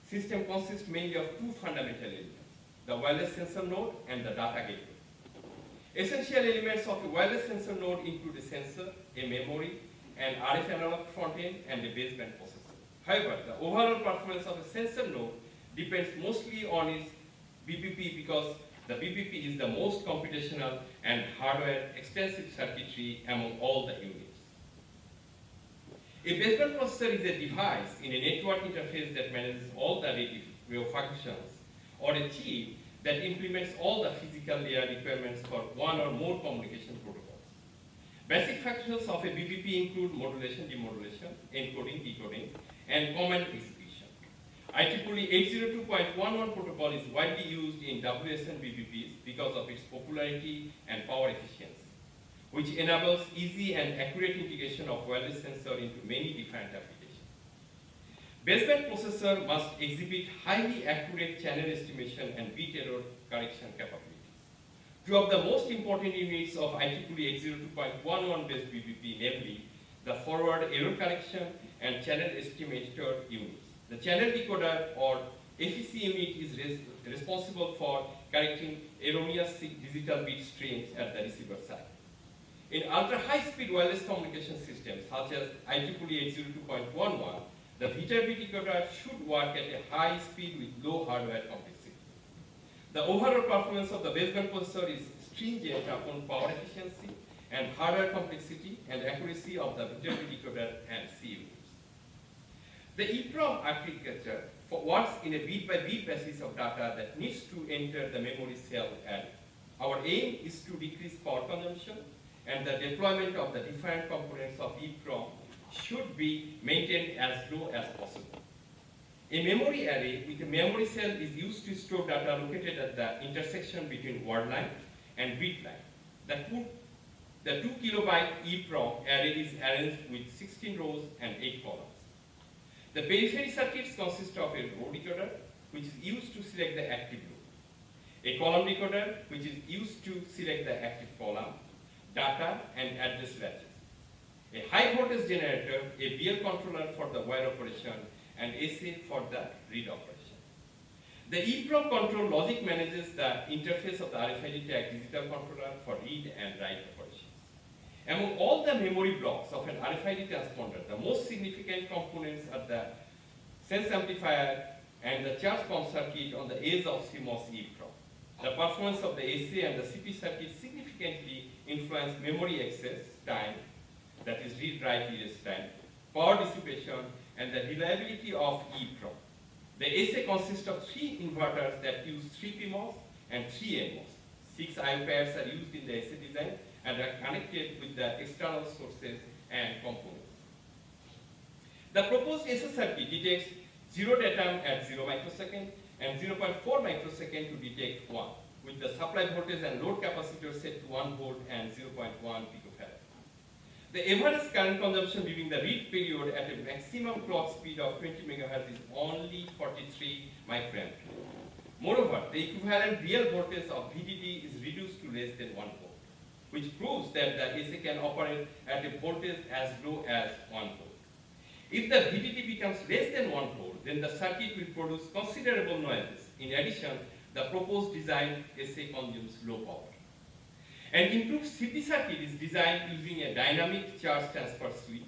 system consists mainly of 2 fundamental elements, the wireless sensor node and the data gateway. Essential elements of a wireless sensor node include a sensor, a memory, an RF analog front end, and a baseband processor. However, the overall performance of a sensor node depends mostly on its BPP because the BPP is the most computational and hardware extensive circuitry among all the units. A baseband processor is a device in a network interface that manages all the wave functions, or a chip that implements all the physical layer requirements for one or more communication protocols. Basic functions of a BPP include modulation, demodulation, encoding, decoding, and command execution. IEEE 802.11 protocol is widely used in WSN BPPs because of its popularity and power efficiency, which enables easy and accurate integration of wireless sensor into many different applications. Baseband processor must exhibit highly accurate channel estimation and bit error correction capabilities. Two of the most important units of IEEE 802.11 based BPP, namely the forward error correction and channel estimator units. The channel decoder or FEC unit is responsible for correcting erroneous digital bit streams at the receiver side. In ultra-high-speed wireless communication systems such as IEEE 802.11, the VTRB decoder should work at a high speed with low hardware complexity. The overall performance of the baseband processor is stringent upon power efficiency and hardware complexity and accuracy of the VTRB decoder and C units. The EEPROM architecture works in a bit-by-bit basis of data that needs to enter the memory cell array. Our aim is to decrease power consumption, and the deployment of the different components of EEPROM should be maintained as low as possible. A memory array with a memory cell is used to store data located at the intersection between word line and bit line. The 2 kilobyte EEPROM array is arranged with 16 rows and 8 columns. The periphery circuits consist of a row decoder, which is used to select the active row, a column decoder, which is used to select the active column, data, and address latches, a high voltage generator, a BL controller for the wire operation, and SA for the read operation. The EEPROM control logic manages the interface of the RFID tag digital controller for read and write operations. Among all the memory blocks of an RFID transponder, the most significant components are the sense amplifier and the charge pump circuit on the edge of CMOS EEPROM. The performance of the SA and the CP circuit significantly influence memory access time, that is read-write erase time, power dissipation, and the reliability of EEPROM. The SA consists of 3 inverters that use 3 PMOS and 3 NMOS. 6 IO pairs are used in the SA design and are connected with the external sources and components. The proposed SA circuit detects 0 datum at 0 microsecond and 0.4 microsecond to detect 1, with the supply voltage and load capacitor set to 1 volt and 0.1 picofarad. The average current consumption during the read period at a maximum clock speed of 20 MHz is only 43 microamps. Moreover, the equivalent real voltage of VDD is reduced to less than 1 volt, which proves that the AC can operate at a voltage as low as 1 volt. If the VDD becomes less than 1 volt, then the circuit will produce considerable noises. In addition, the proposed design AC consumes low power. An improved CP circuit is designed using a dynamic charge transfer switch.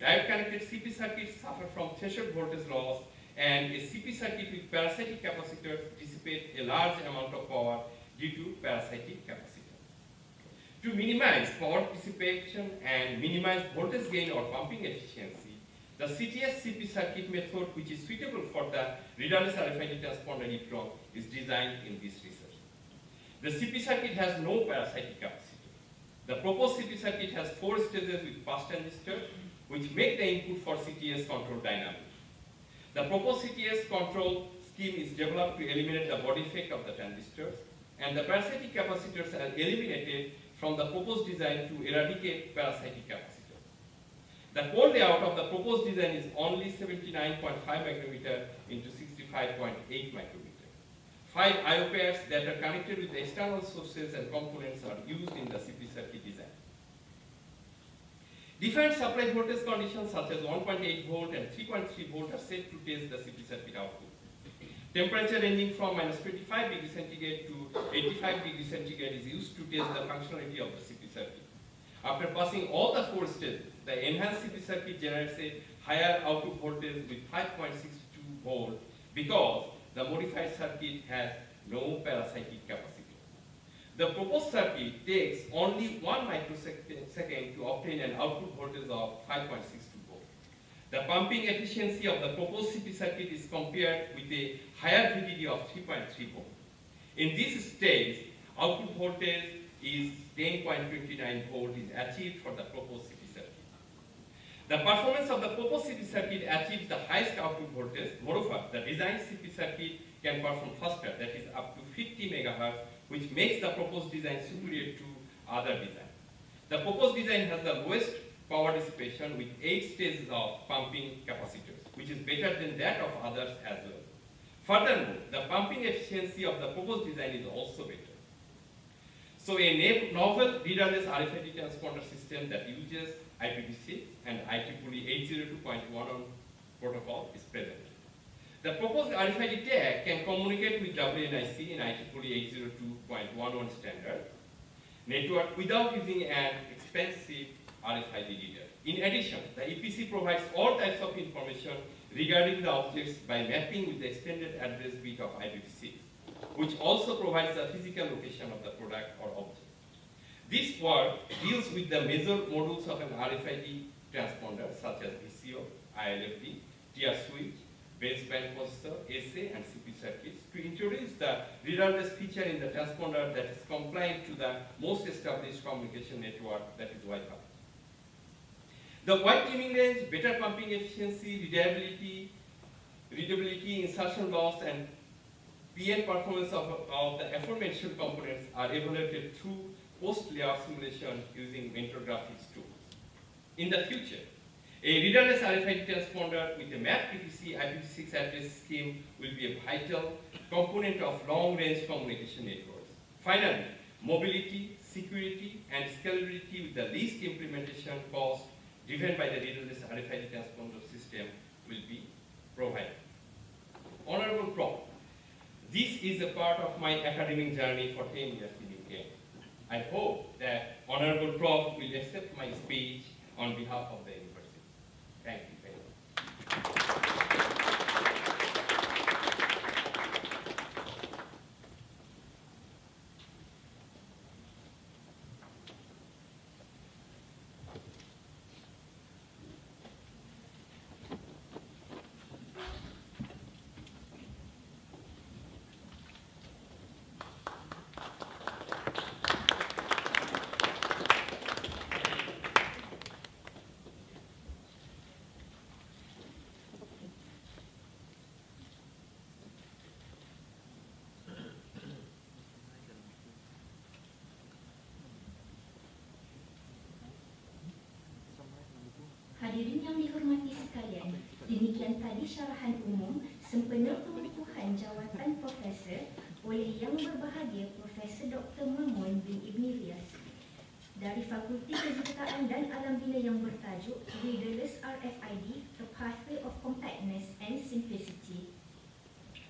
Diode-connected CP circuits suffer from threshold voltage loss, and a CP circuit with parasitic capacitors dissipate a large amount of power due to parasitic capacitors. To minimize power dissipation and minimize voltage gain or pumping efficiency, the CTS CP circuit method, which is suitable for the readerless RFID transponder EEPROM, is designed in this research. The CP circuit has no parasitic capacitor. The proposed CP circuit has 4 stages with pass transistors, which make the input for CTS control dynamic. The proposed CTS control scheme is developed to eliminate the body effect of the transistors, and the parasitic capacitors are eliminated from the proposed design to eradicate parasitic capacitors. The core layout of the proposed design is only 79.5 micrometer into 65.8 micrometer. 5 I/O pairs that are connected with external sources and components are used in the CP circuit design. Different supply voltage conditions such as 1.8 volt and 3.3 volt are set to test the CP circuit output. Temperature ranging from -25 degrees centigrade to 85 degrees centigrade is used to test the functionality of the CP circuit. After passing all the 4 stages, the enhanced CP circuit generates a higher output voltage with 5.62 volt because the modified circuit has no parasitic capacity. The proposed circuit takes only 1 microsecond to obtain an output voltage of 5.62 volt. The pumping efficiency of the proposed CP circuit is compared with a higher VDD of 3.3 volt. In this stage, output voltage is 10.29 volt is achieved for the proposed CP circuit. The performance of the proposed CP circuit achieves the highest output voltage. Moreover, the designed CP circuit can perform faster, that is up to 50 MHz, which makes the proposed design superior to other designs. The proposed design has the lowest power dissipation with 8 stages of pumping capacitors, which is better than that of others as well. Furthermore, the pumping efficiency of the proposed design is also better. So a novel readerless RFID transponder system that uses IPv6 and IEEE 802.11 protocol is present. The proposed RFID tag can communicate with WNIC in IEEE 802.11 standard network without using an expensive RFID reader. In addition, the EPC provides all types of information regarding the objects by mapping with the extended address bit of IPv6, which also provides the physical location of the product or object. This work deals with the major modules of an RFID transponder such as VCO, ILFD, TR switch, baseband processor, SA, and CP circuits to introduce the readerless feature in the transponder that is compliant to the most established communication network, that is Wi-Fi. The wide tuning range, better pumping efficiency, readability, insertion loss, and PN performance of the aforementioned components are evaluated through post-layout simulation using Mentor graphics tools. In the future, a readerless RFID transponder with a mapped PPC IPv6 address scheme will be a vital component of long-range communication networks. Finally, mobility, security, and scalability with the least implementation cost driven by the readerless RFID transponder system will be provided. Honorable Prof, this is a part of my academic journey for 10 years in UK. I hope that Honorable Prof will accept my speech on behalf of the university. Thank you very much. Kajian Tadi Syarahan Umum sempena pengukuhan jawatan Profesor oleh Yang Berbahagia Profesor Dr. Mamun Bin Ibne Reaz dari Fakulti Kejuruteraan dan Alam Bina yang bertajuk Readerless RFID, A Pathway of Compactness and Simplicity.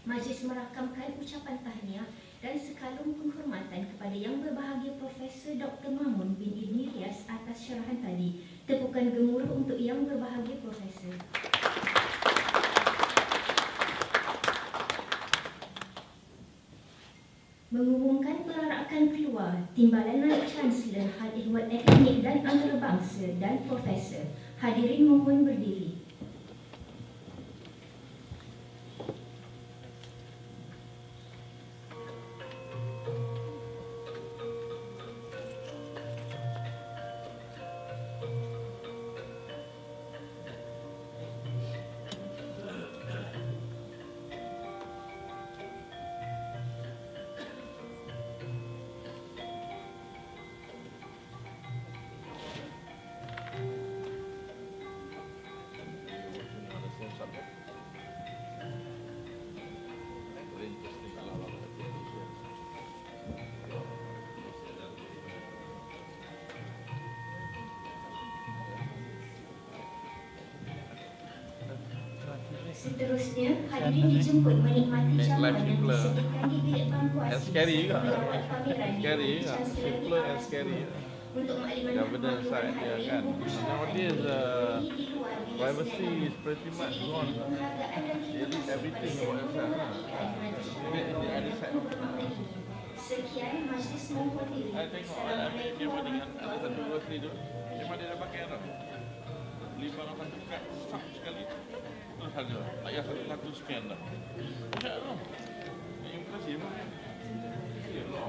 Majlis merakamkan ucapan tahniah dan sekalung penghormatan kepada Yang Berbahagia Profesor Dr. Mamun Bin Ibne Reaz atas syarahan tadi. Tepukan gemuruh untuk Yang Berbahagia Profesor. Mengumumkan perarakan keluar Timbalan Naib Chancellor Hal Ehwal Akademik dan Antarabangsa dan Profesor. Hadirin mohon berdiri. Seterusnya, hadirin dijemput menikmati jamuan yang disediakan di bilik bangku asli berawat pameran di Canselori Aras untuk makluman hadirin buku syarahan di luar bilik privacy is pretty much gone. Everything about yourself. Sekian majlis mohon diri. Saya tengok dia dengan ada satu grocery tu. Memang dia dah pakai tau. 500 kad sub sekali. Terus harga. Tak payah satu scan dah. Macam tu. Impresi pun. Dia telah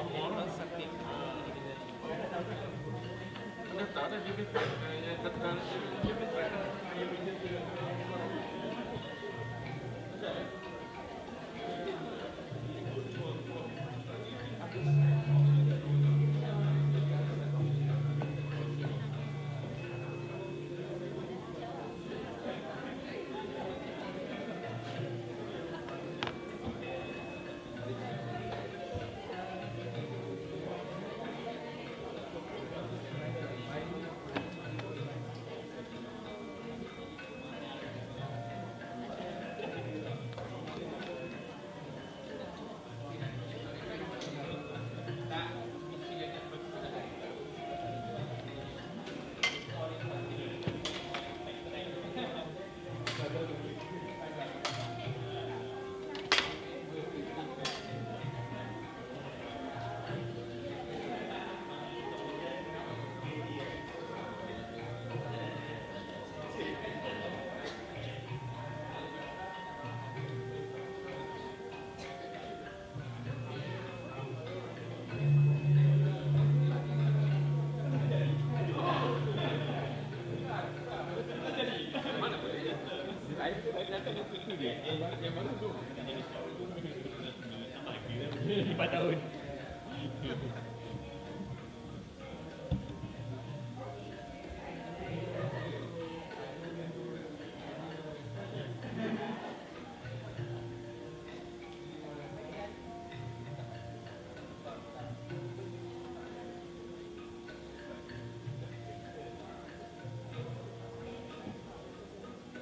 orang sakit. Ada tak ada debit card yang katakan debit card yang begitu. Yang mana tu? 4 tahun.